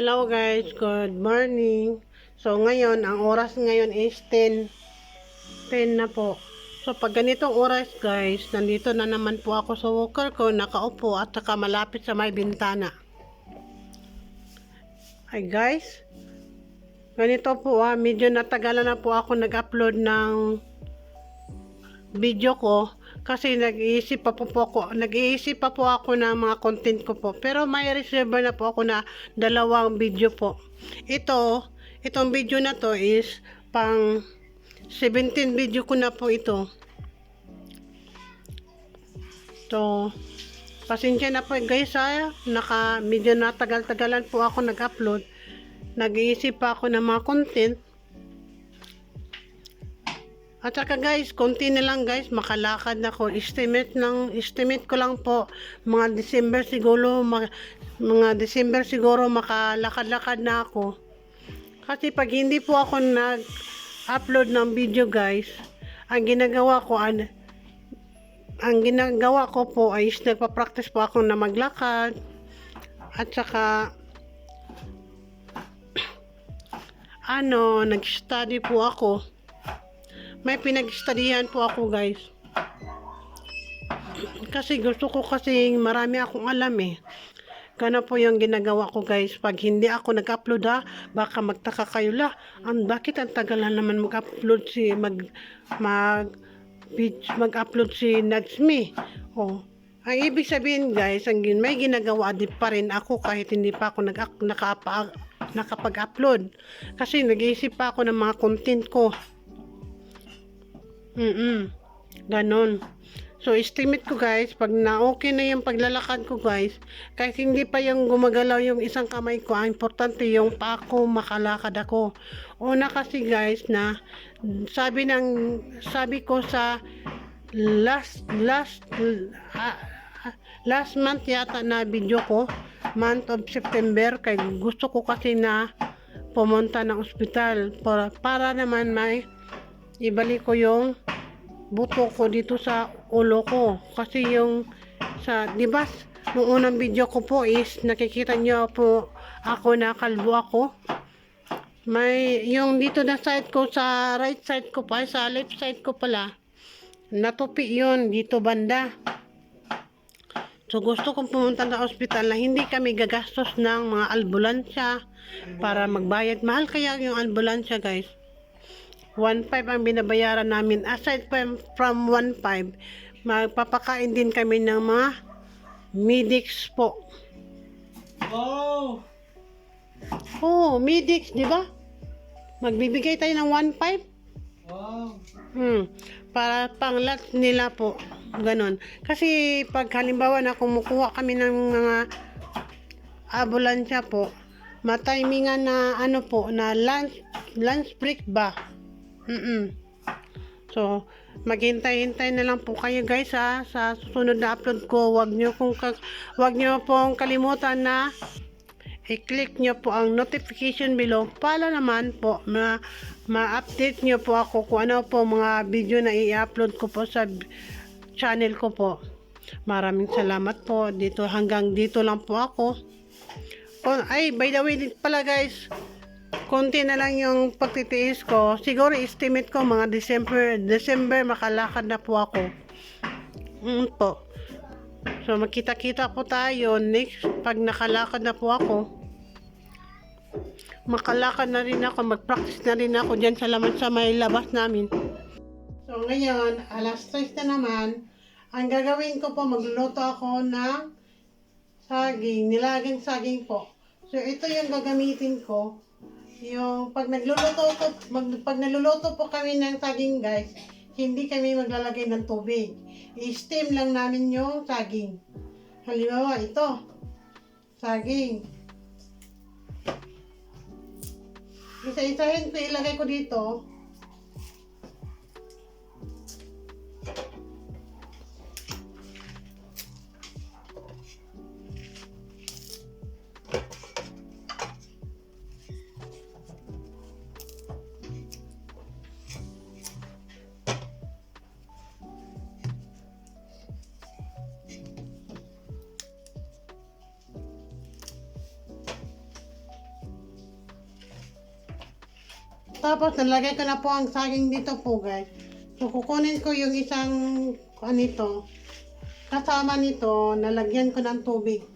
Hello guys, good morning. So ngayon, ang oras ngayon is 10 na po. So pag ganitong oras guys, nandito na naman po ako sa walker ko, nakaupo at saka malapit sa may bintana. Hi guys, ganito po medyo natagalan na po ako nag-upload ng video ko kasi nag-iisip pa po ako ng mga content ko po. Pero may reserve na po ako na 2 video po. Itong video na to is pang 17 video ko na po ito. So, pasensya na po guys medyo natagal-tagalan po ako nag-upload. Nag-iisip pa ako ng mga content. At saka guys, konti na lang guys, makalakad na ako. Estimate ko lang po, mga December siguro makalakad-lakad na ako. Kasi pag hindi po ako nag-upload ng video guys, ang ginagawa ko po ay nagpa-practice po ako na maglakad. At saka, nag-study po ako. May pinag-studyhan po ako guys. Kasi gusto ko kasi marami akong alam eh. Gano po yung ginagawa ko guys. Pag hindi ako nag-upload baka magtaka kayo bakit ang tagalan naman mag-upload mag-upload si Nadsmi. Ang ibig sabihin guys, may ginagawa din pa rin ako kahit hindi pa ako nakapag-upload. Kasi nag-iisip pa ako ng mga content ko. Ganon. So, estimate ko guys, pag na-okay na yung paglalakad ko guys, kahit hindi pa yung gumagalaw yung isang kamay ko, ang importante yung pa ako makalakad ako. Una kasi guys na, sabi ko sa last month yata na video ko, month of September, kay gusto ko kasi na pumunta ng ospital para naman may ibalik ko yung buto ko dito sa ulo ko. Kasi di ba, nung unang video ko po is nakikita nyo po ako na kalbo ako. May yung dito na side ko, sa right side ko pa, sa left side ko pala, natupi yun dito banda. So gusto kong pumunta sa ospital na hindi kami gagastos ng mga ambulansya para magbayad. Mahal kaya yung ambulansya guys. 1.5 ang binabayaran namin. Aside from 1.5, magpapakain din kami ng mga Medix po. Oh! Oh, Medix, di ba? Magbibigay tayo ng 1.5. Wow! Para panglat nila po. Ganon. Kasi pag halimbawa na kumukuha kami ng mga ambulansya po, matimingan na na lunch break ba? So, maghintay-hintay na lang po kayo guys sa susunod na upload ko. Wag nyo pong kalimutan na i-click nyo po ang notification below para naman po ma-update nyo po ako kung ano po mga video na i-upload ko po sa channel ko po. Maraming salamat po. Hanggang dito lang po ako. By the way pala guys, konti na lang yung pagtitiis ko. Siguro estimate ko mga December makalakad na po ako. Po. So magkita-kita po tayo next pag nakalakad na po ako. Makalakad na rin ako, mag-practice na rin ako dyan sa may labas namin. So ngayon, alas 3 na naman. Ang gagawin ko po, magluluto ako ng saging, nilagang saging po. So ito yung gagamitin ko. Yung pag nagluluto po kami ng saging guys, hindi kami maglalagay ng tubig. I-steam lang namin yung saging. Halimbawa ito, saging. Isa-isahin ko, ilagay ko dito. Tapos, nalagay ko na po ang saging dito po, guys. So, kukunin ko yung isang, nito. Kasama nito, nalagyan ko ng tubig.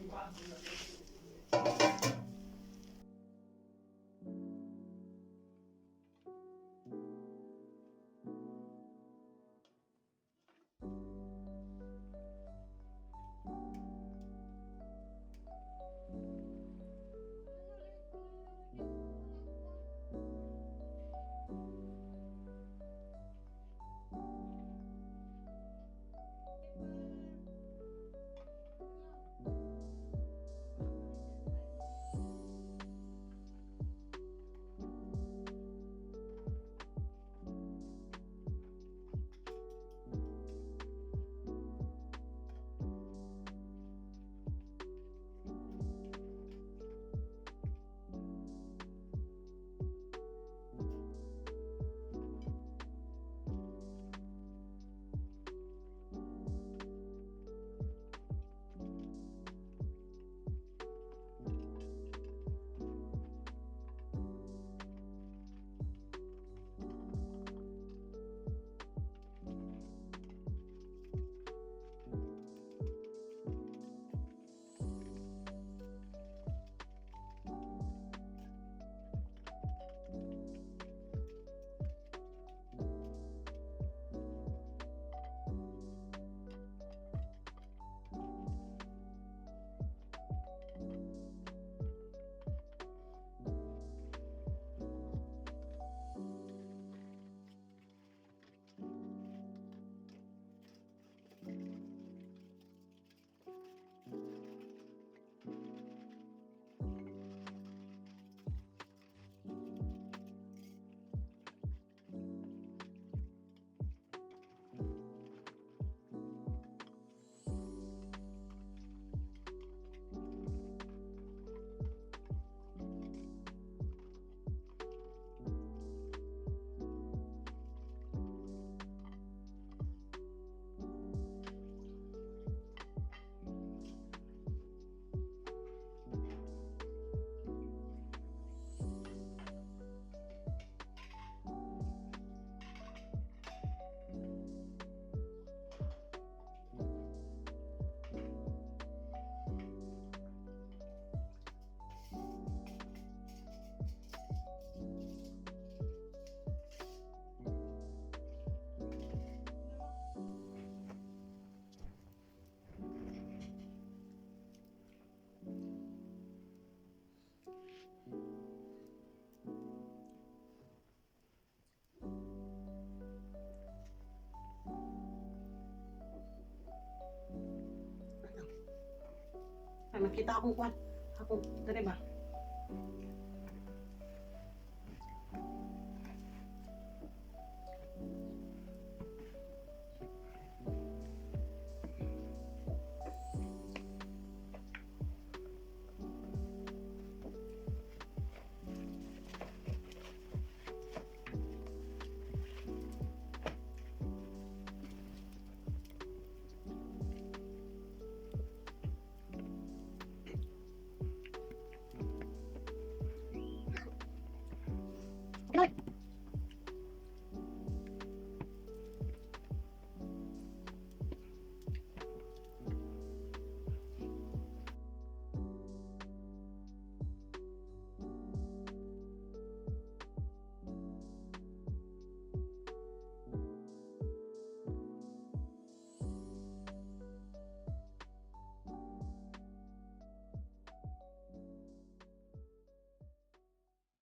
Nakita akong kwan. Ako, tari ba?